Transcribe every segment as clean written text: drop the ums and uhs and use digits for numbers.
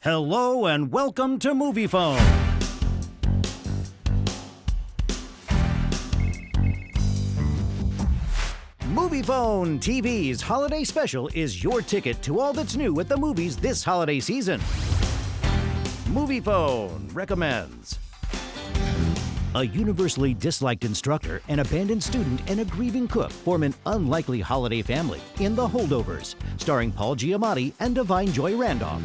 Hello and welcome to Moviefone. Moviefone TV's holiday special is your ticket to all that's new at the movies this holiday season. Moviefone recommends a universally disliked instructor, an abandoned student, and a grieving cook form an unlikely holiday family in The Holdovers, starring Paul Giamatti and Divine Joy Randolph.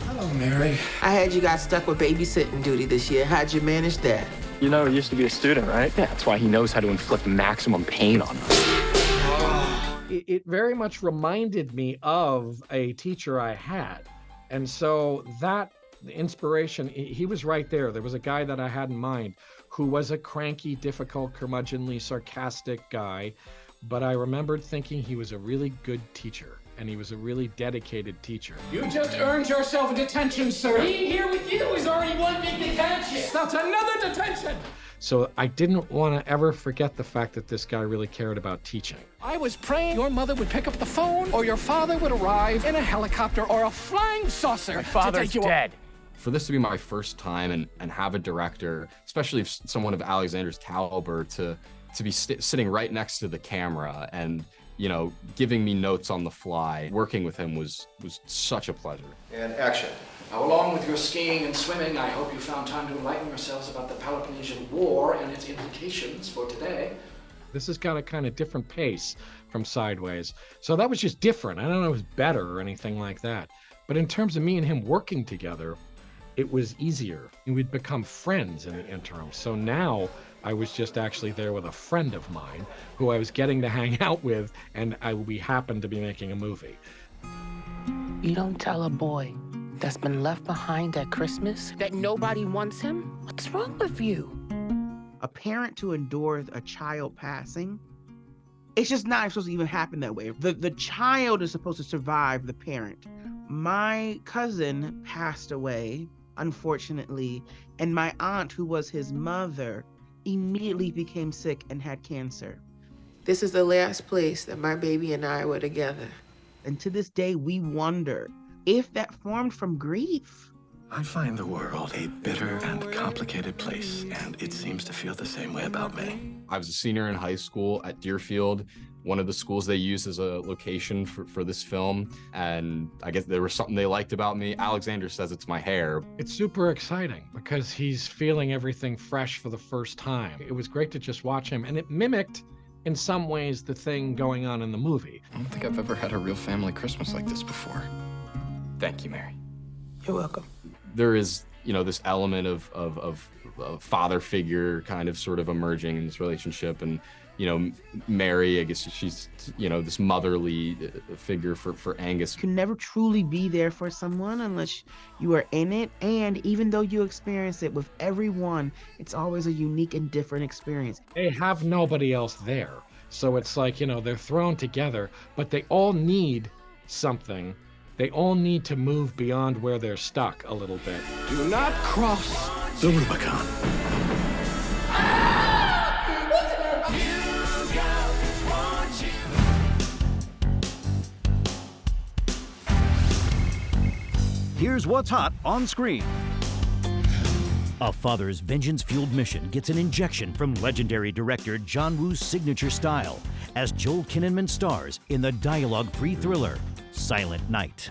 Hello, Mary. I heard you got stuck with babysitting duty this year. How'd you manage that? You know, he used to be a student, right? Yeah, that's why he knows how to inflict maximum pain on us. It very much reminded me of a teacher I had. And so that inspiration, he was right there. There was a guy that I had in mind who was a cranky, difficult, curmudgeonly, sarcastic guy. But I remembered thinking he was a really good teacher, and he was a really dedicated teacher. You just earned yourself a detention, sir. Being here with you is already one big detention. That's another detention. So I didn't want to ever forget the fact that this guy really cared about teaching. I was praying your mother would pick up the phone, or your father would arrive in a helicopter or a flying saucer. My father's dead. For this to be my first time and have a director, especially if someone of Alexander's caliber, to be sitting right next to the camera and, you know, giving me notes on the fly, working with him was such a pleasure. And action. Now, along with your skiing and swimming, I hope you found time to enlighten yourselves about the Peloponnesian War and its implications for today. This has got a kind of different pace from Sideways. So that was just different. I don't know if it was better or anything like that. But in terms of me and him working together, it was easier. We'd become friends in the interim. So now I was just actually there with a friend of mine who I was getting to hang out with, and we happened to be making a movie. You don't tell a boy that's been left behind at Christmas that nobody wants him? What's wrong with you? A parent to endure a child passing, it's just not supposed to even happen that way. The child is supposed to survive the parent. My cousin passed away, unfortunately, and my aunt, who was his mother, immediately became sick and had cancer. This is the last place that my baby and I were together. And to this day, we wonder if that formed from grief. I find the world a bitter and complicated place, and it seems to feel the same way about me. I was a senior in high school at Deerfield, one of the schools they used as a location for this film, and I guess there was something they liked about me. Alexander says it's my hair. It's super exciting because he's feeling everything fresh for the first time. It was great to just watch him, and it mimicked, in some ways, the thing going on in the movie. I don't think I've ever had a real family Christmas like this before. Thank you, Mary. You're welcome. There is, you know, this element of father figure kind of sort of emerging in this relationship, and, you know, Mary, I guess she's, you know, this motherly figure for Angus. You can never truly be there for someone unless you are in it, and even though you experience it with everyone, it's always a unique and different experience. They have nobody else there. So it's like, you know, they're thrown together, but they all need something. They all need to move beyond where they're stuck a little bit. Do not cross The Rubicon. Here's what's hot on screen. A father's vengeance-fueled mission gets an injection from legendary director John Woo's signature style as Joel Kinnaman stars in the dialogue-free thriller Silent Night.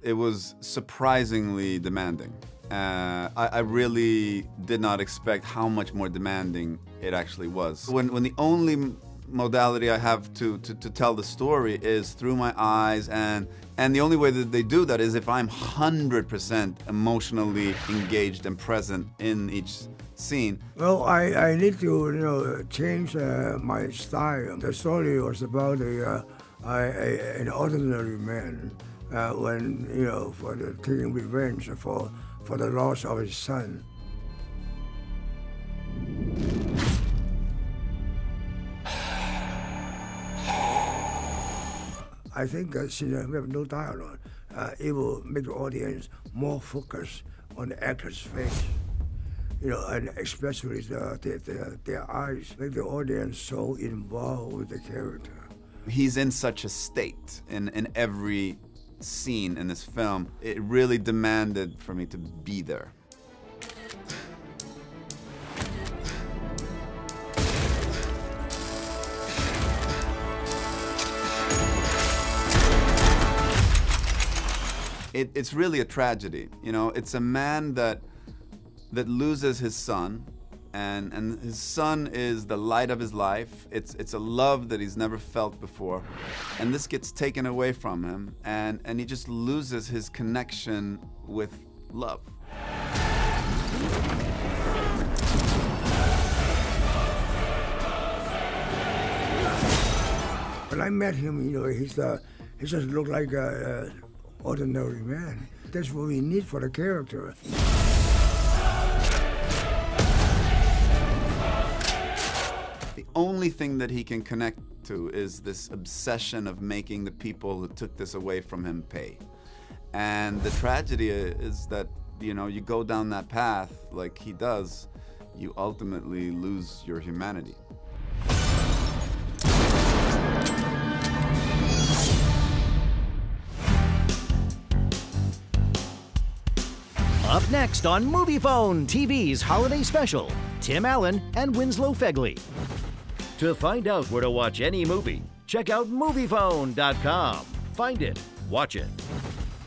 It was surprisingly demanding. I really did not expect how much more demanding it actually was. When the only modality I have to tell the story is through my eyes, and the only way that they do that is if I'm 100% emotionally engaged and present in each scene. Well, I need to, you know, change my style. The story was about an ordinary man when, you know, for taking revenge for the loss of his son. I think since we have no dialogue, it will make the audience more focused on the actor's face. and especially their eyes make the audience so involved with the character. He's in such a state in every scene in this film. It really demanded for me to be there. It's really a tragedy. It's a man that loses his son, and his son is the light of his life. It's a love that he's never felt before, and this gets taken away from him, and he just loses his connection with love. When I met him, he just looked like a ordinary man. That's what we need for the character. The only thing that he can connect to is this obsession of making the people who took this away from him pay. And the tragedy is that, you go down that path like he does, you ultimately lose your humanity. Up next on Moviefone TV's holiday special, Tim Allen and Winslow Fegley. To find out where to watch any movie, check out Moviefone.com. Find it, watch it.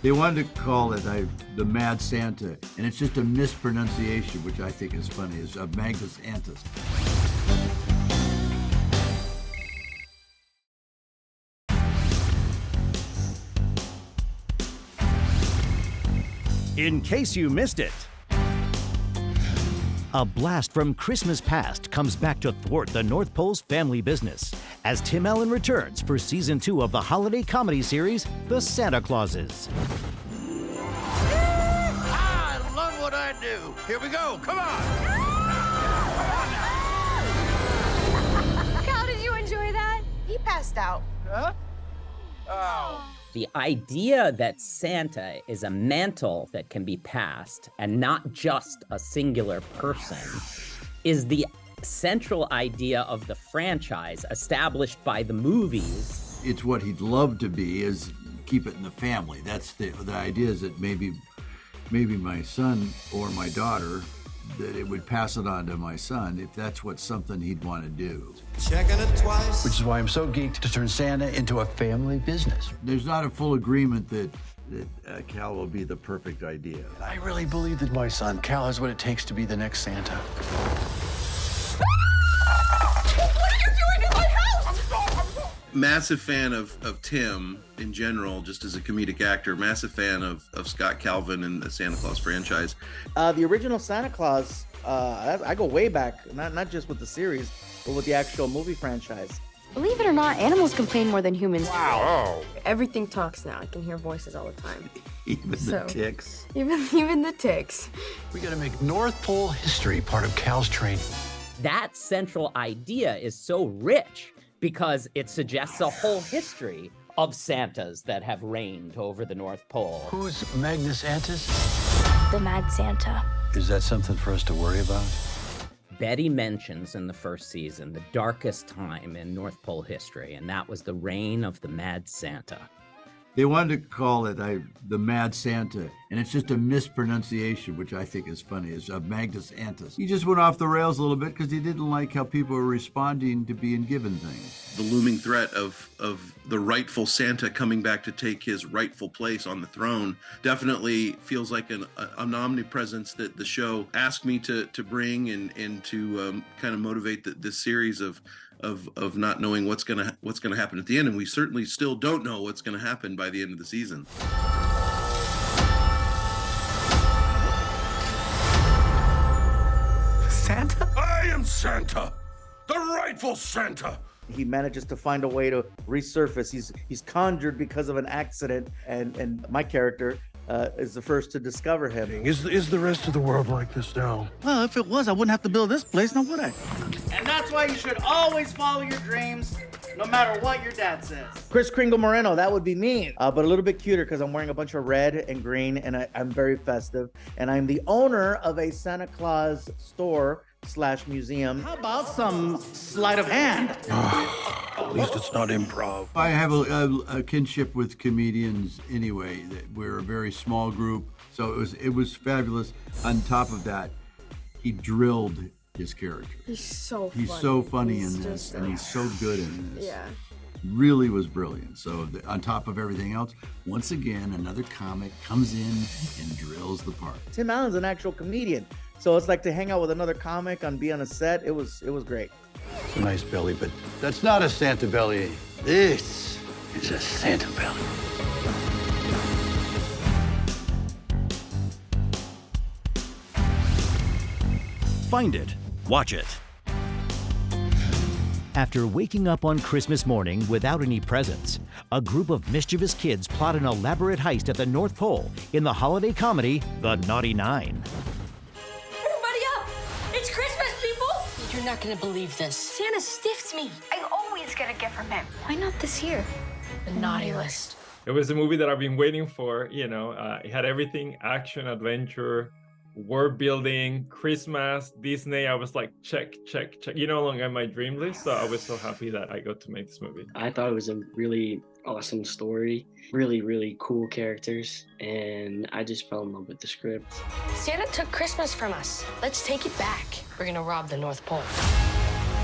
They wanted to call it the Mad Santa, and it's just a mispronunciation, which I think is funny. It's Magnus Antus. In case you missed it, a blast from Christmas past comes back to thwart the North Pole's family business as Tim Allen returns for season 2 of the holiday comedy series, The Santa Clauses. I love what I do. Here we go. Come on. Cal, did you enjoy that? He passed out. Huh? Oh. The idea that Santa is a mantle that can be passed and not just a singular person is the central idea of the franchise established by the movies. It's what he'd love to be, is keep it in the family. That's the idea, is that maybe my son or my daughter, that it would pass it on to my son if that's what something he'd want to do. Checking it twice. Which is why I'm so geeked to turn Santa into a family business. There's not a full agreement that Cal will be the perfect idea. I really believe that my son, Cal, has what it takes to be the next Santa. Massive fan of Tim in general, just as a comedic actor. Massive fan of Scott Calvin and the Santa Claus franchise. The original Santa Claus, I go way back, not just with the series, but with the actual movie franchise. Believe it or not, animals complain more than humans. Wow. Everything talks now. I can hear voices all the time. Even the ticks. Even the ticks. We gotta make North Pole history part of Cal's training. That central idea is so rich because it suggests a whole history of Santas that have reigned over the North Pole. Who's Magnus Antus? The Mad Santa. Is that something for us to worry about? Betty mentions in the first season the darkest time in North Pole history, and that was the reign of the Mad Santa. They wanted to call it the Mad Santa, and it's just a mispronunciation, which I think is funny. It's Magnus Antus. He just went off the rails a little bit because he didn't like how people were responding to being given things. The looming threat of the rightful Santa coming back to take his rightful place on the throne definitely feels like an omnipresence that the show asked me to bring and to kind of motivate this series of not knowing what's gonna happen at the end, and we certainly still don't know what's gonna happen by the end of the season. Santa? I am Santa, the rightful Santa. He manages to find a way to resurface. He's conjured because of an accident, and my character is the first to discover him. Is the rest of the world like this now? Well, if it was, I wouldn't have to build this place, now would I? And that's why you should always follow your dreams No matter what your dad says. Chris Kringle Moreno, that would be me. But a little bit cuter because I'm wearing a bunch of red and green and I'm very festive. And I'm the owner of a Santa Claus store/museum. How about some sleight of hand? At least it's not improv. I have a kinship with comedians anyway. We're a very small group, so it was fabulous. On top of that, he drilled his character. He's so funny. He's so funny in this, and he's so good in this. Yeah. Really was brilliant. So on top of everything else, once again, another comic comes in and drills the part. Tim Allen's an actual comedian, so it's like to hang out with another comic and be on a set. It was great. It's a nice belly, but that's not a Santa belly. This is a Santa belly. Find it. Watch it. After waking up on Christmas morning without any presents, a group of mischievous kids plot an elaborate heist at the North Pole in the holiday comedy, The Naughty Nine. Everybody up! It's Christmas, people! You're not gonna believe this. Santa stiffs me. I always get a gift from him. Why not this year? The naughty list. It was a movie that I've been waiting for, you know. It had everything: action, adventure, world building, Christmas, Disney. I was like, check, check, check. You know, along on my dream list. So I was so happy that I got to make this movie. I thought it was a really awesome story, really, really cool characters, and I just fell in love with the script. Santa took Christmas from us. Let's take it back. We're gonna rob the North Pole.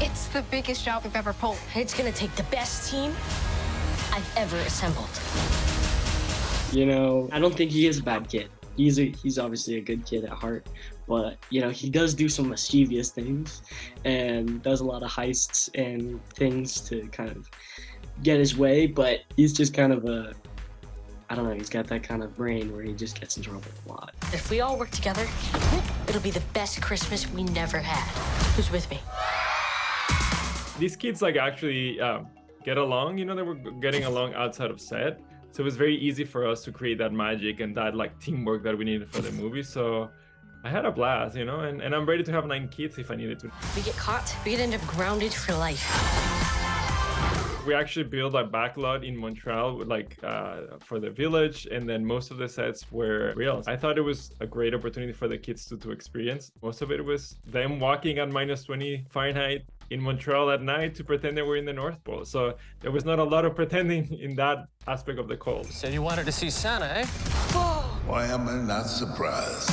It's the biggest job we've ever pulled. It's gonna take the best team I've ever assembled. You know, I don't think he is a bad kid. He's obviously a good kid at heart, but you know, he does do some mischievous things and does a lot of heists and things to kind of get his way, but he's just kind of I don't know, he's got that kind of brain where he just gets in trouble a lot. If we all work together, it'll be the best Christmas we never had. Who's with me? These kids like actually get along, you know, they were getting along outside of set. So it was very easy for us to create that magic and that like teamwork that we needed for the movie. So I had a blast, you know, and I'm ready to have 9 kids if I needed to. If we get caught, we could end up grounded for life. We actually built a backlot in Montreal with, like for the village, and then most of the sets were real. I thought it was a great opportunity for the kids to experience. Most of it was them walking at -20 Fahrenheit in Montreal at night to pretend they were in the North Pole. So there was not a lot of pretending in that aspect of the cold. Said you wanted to see Santa, eh? Why am I not surprised?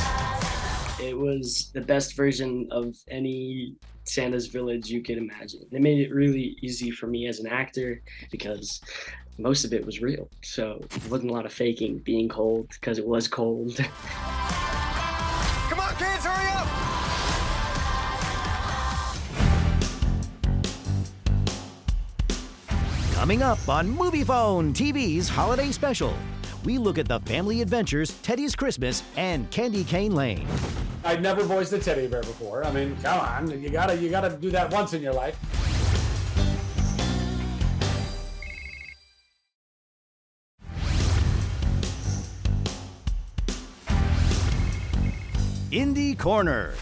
It was the best version of any Santa's village you could imagine. They made it really easy for me as an actor because most of it was real. So it wasn't a lot of faking being cold because it was cold. Come on, kids, hurry up! Coming up on Moviefone TV's holiday special, we look at the family adventures, Teddy's Christmas, and Candy Cane Lane. I'd never voiced a teddy bear before. I mean, come on, you gotta do that once in your life. Indie Corner.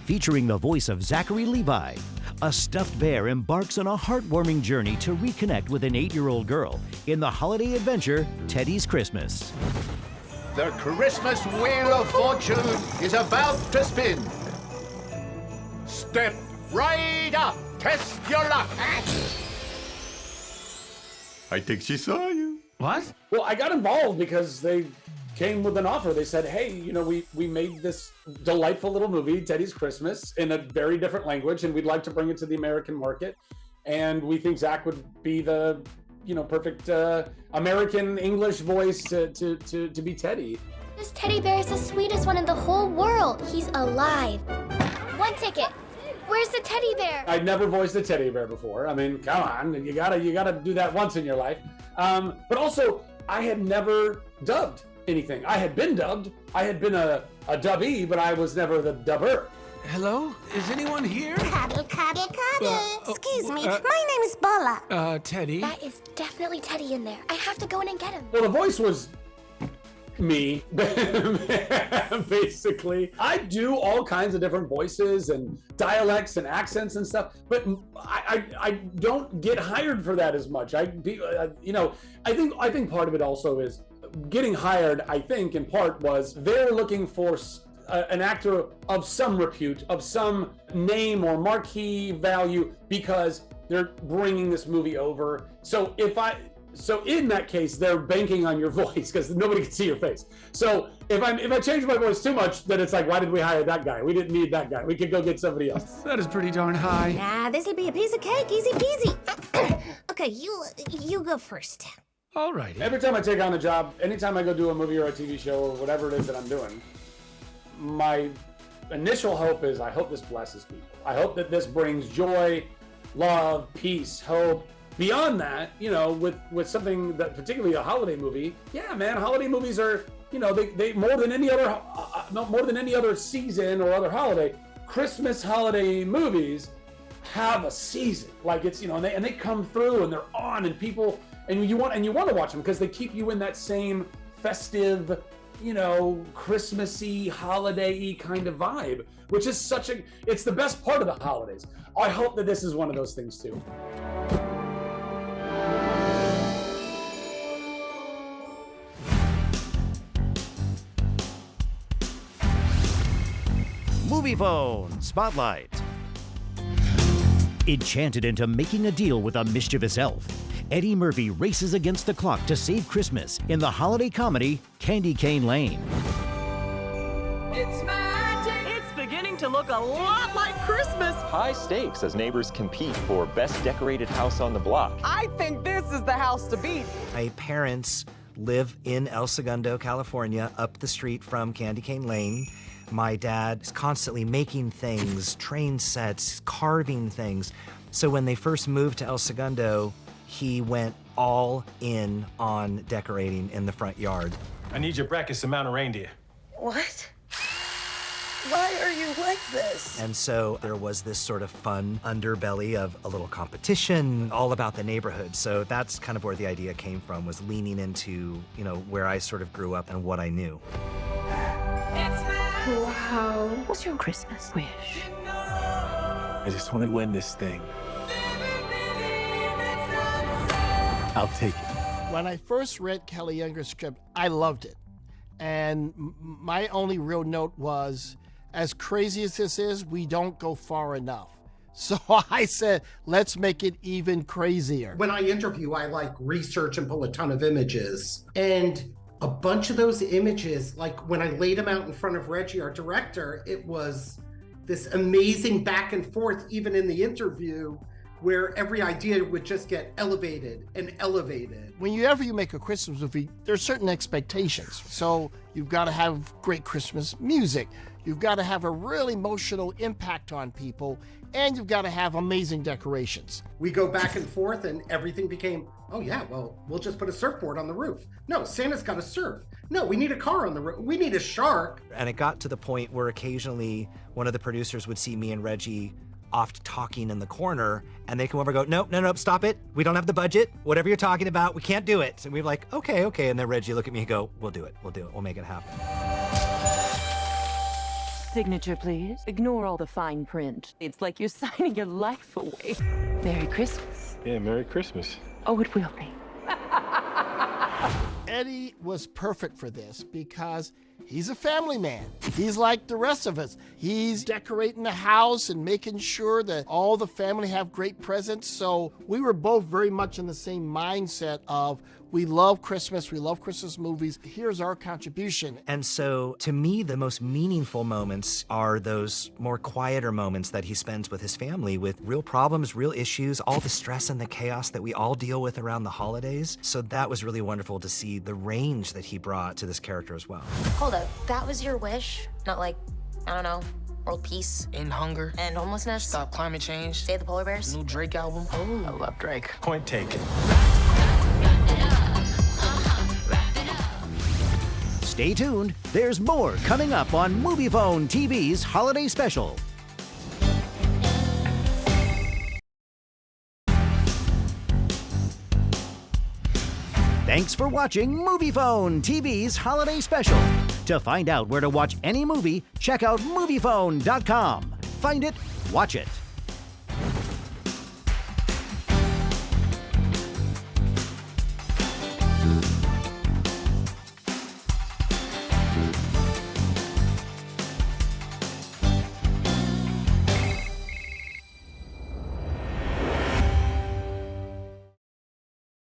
Featuring the voice of Zachary Levi, a stuffed bear embarks on a heartwarming journey to reconnect with an 8-year-old girl in the holiday adventure, Teddy's Christmas. The Christmas Wheel of Fortune is about to spin. Step right up. Test your luck. I think she saw you. What? Well, I got involved because they came with an offer. They said, hey, you know, we made this delightful little movie, Teddy's Christmas, in a very different language, and we'd like to bring it to the American market. And we think Zach would be the, you know, perfect American English voice to be Teddy. This teddy bear is the sweetest one in the whole world. He's alive. 1 ticket. Where's the teddy bear? I'd never voiced a teddy bear before. I mean, come on, you gotta do that once in your life. But also, I had never dubbed anything. I had been dubbed. I had been a dubbee, but I was never the dubber. Hello? Is anyone here? Cuddle, cuddle, cuddle. Excuse me, my name is Bola. Teddy? That is definitely Teddy in there. I have to go in and get him. Well, the voice was me, basically. I do all kinds of different voices and dialects and accents and stuff, but I don't get hired for that as much. I think part of it also is getting hired. I think in part was they're looking for an actor of some repute, of some name or marquee value, because they're bringing this movie over. So in that case, they're banking on your voice because nobody can see your face. So if I change my voice too much, then it's like, why did we hire that guy? We didn't need that guy. We could go get somebody else. That is pretty darn high. Nah, this'll be a piece of cake, easy peasy. Okay, you go first. All right. Every time I take on a job, anytime I go do a movie or a TV show or whatever it is that I'm doing, my initial hope is I hope this blesses people. I hope that this brings joy, love, peace, hope. Beyond that, with something that, particularly a holiday movie, yeah, man, holiday movies are, they more than any other season or other holiday, Christmas holiday movies have a season. Like it's, and they come through and they're on, and people, and you want to watch them because they keep you in that same festive, Christmassy, holiday-y kind of vibe, which is it's the best part of the holidays. I hope that this is one of those things too. Moviefone Spotlight. Enchanted into making a deal with a mischievous elf, Eddie Murphy races against the clock to save Christmas in the holiday comedy Candy Cane Lane. It's magic. It's beginning to look a lot like Christmas. High stakes as neighbors compete for best decorated house on the block. I think this is the house to beat. My parents live in El Segundo, California, up the street from Candy Cane Lane. My dad is constantly making things, train sets, carving things. So when they first moved to El Segundo, he went all in on decorating in the front yard. I need your breakfast amount of reindeer. What? Why are you like this? And so there was this sort of fun underbelly of a little competition, all about the neighborhood. So that's kind of where the idea came from, was leaning into, where I sort of grew up and what I knew. Wow. What's your Christmas wish? I just want to win this thing. I'll take it. When I first read Kelly Younger's script, I loved it. And my only real note was, as crazy as this is, we don't go far enough. So I said, let's make it even crazier. When I interview, I research and pull a ton of images. And a bunch of those images, when I laid them out in front of Reggie, our director, it was this amazing back and forth, even in the interview, where every idea would just get elevated and elevated. Whenever you make a Christmas movie, there's certain expectations. So you've got to have great Christmas music. You've got to have a really emotional impact on people, and you've got to have amazing decorations. We go back and forth, and everything became, oh yeah, well, we'll just put a surfboard on the roof. No, Santa's got to surf. No, we need a car on the roof. We need a shark. And it got to the point where occasionally one of the producers would see me and Reggie off talking in the corner, and they come over and go, nope, stop it. We don't have the budget. Whatever you're talking about, we can't do it. And we're like, okay. And then Reggie look at me and go, we'll do it. We'll make it happen. Signature, please. Ignore all the fine print. It's like you're signing your life away. Merry Christmas. Yeah, Merry Christmas. Oh, it will be. Eddie was perfect for this because he's a family man. He's like the rest of us. He's decorating the house and making sure that all the family have great presents. So we were both very much in the same mindset of, we love Christmas, we love Christmas movies, here's our contribution. And so to me, the most meaningful moments are those more quieter moments that he spends with his family, with real problems, real issues, all the stress and the chaos that we all deal with around the holidays. So that was really wonderful to see the range that he brought to this character as well. Hold up, that was your wish? Not I don't know, world peace? End hunger. And homelessness? Stop climate change. Save the polar bears? New Drake album. Oh, I love Drake. Point taken. Stay tuned. There's more coming up on Moviefone TV's holiday special. Thanks for watching Moviefone TV's holiday special. To find out where to watch any movie, check out Moviefone.com. Find it, watch it.